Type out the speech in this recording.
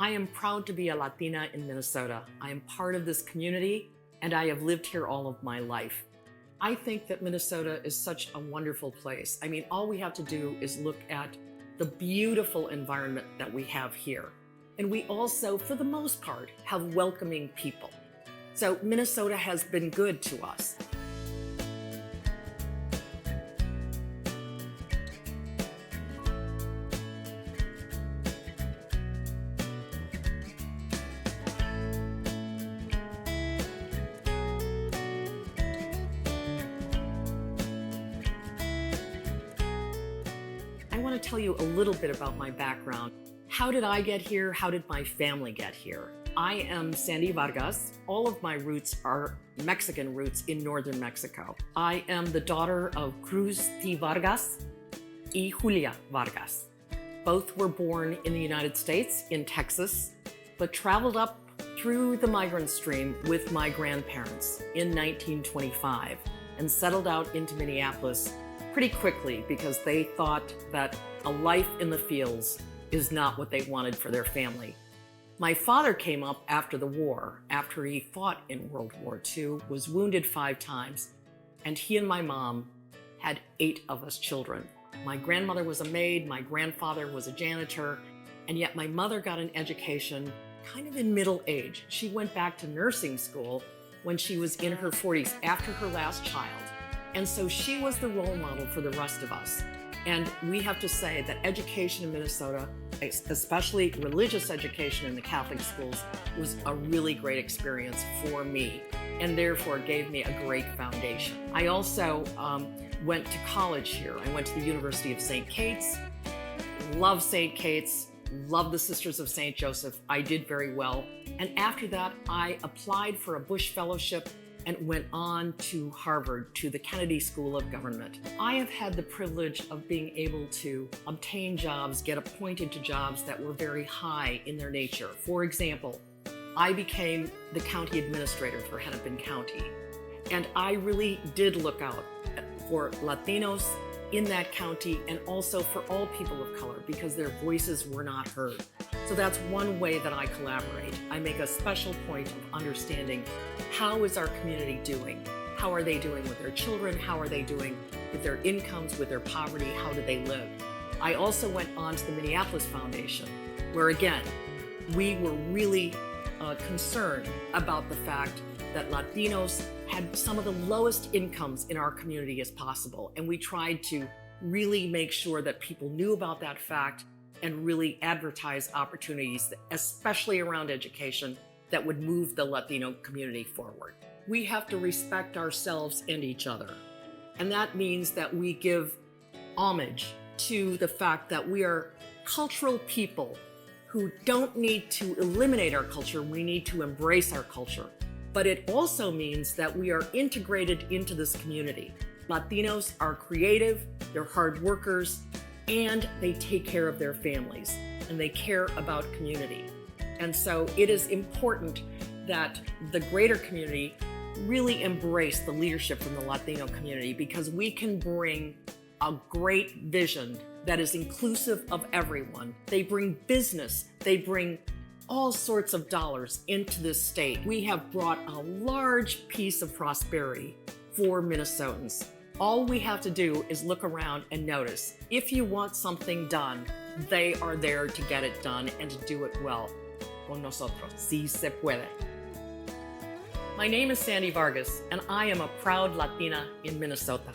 I am proud to be a Latina in Minnesota. I am part of this community, and I have lived here all of my life. I think that Minnesota is such a wonderful place. I mean, all we have to do is look at the beautiful environment that we have here. And we also, for the most part, have welcoming people. So Minnesota has been good to us. I want to tell you a little bit about my background. How did I get here? How did my family get here? I am Sandy Vargas. All of my roots are Mexican roots in northern Mexico. I am the daughter of Cruz T. Vargas y Julia Vargas. Both were born in the United States, in Texas, but traveled up through the migrant stream with my grandparents in 1925 and settled out into Minneapolis pretty quickly because they thought that a life in the fields is not what they wanted for their family. My father came up after the war, after he fought in World War II, was wounded 5 times, and he and my mom had 8 of us children. My grandmother was a maid, my grandfather was a janitor, and yet my mother got an education kind of in middle age. She went back to nursing school when she was in her 40s after her last child. And so she was the role model for the rest of us. And we have to say that education in Minnesota, especially religious education in the Catholic schools, was a really great experience for me and therefore gave me a great foundation. I also went to college here. I went to the University of St. Kate's, love St. Kate's, love the Sisters of St. Joseph. I did very well. And after that, I applied for a Bush Fellowship and went on to Harvard, to the Kennedy School of Government. I have had the privilege of being able to obtain jobs, get appointed to jobs that were very high in their nature. For example, I became the county administrator for Hennepin County, and I really did look out for Latinos in that county and also for all people of color because their voices were not heard. So that's one way that I collaborate. I make a special point of understanding how is our community doing? How are they doing with their children? How are they doing with their incomes, with their poverty? How do they live? I also went on to the Minneapolis Foundation, where again, we were really concerned about the fact that Latinos had some of the lowest incomes in our community as possible. And we tried to really make sure that people knew about that fact and really advertise opportunities, especially around education, that would move the Latino community forward. We have to respect ourselves and each other. And that means that we give homage to the fact that we are cultural people who don't need to eliminate our culture, we need to embrace our culture. But it also means that we are integrated into this community. Latinos are creative, they're hard workers, and they take care of their families, and they care about community. And so it is important that the greater community really embrace the leadership from the Latino community because we can bring a great vision that is inclusive of everyone. They bring business, they bring all sorts of dollars into this state. We have brought a large piece of prosperity for Minnesotans. All we have to do is look around and notice. If you want something done, they are there to get it done and to do it well. Con nosotros, si se puede. My name is Sandy Vargas, and I am a proud Latina in Minnesota.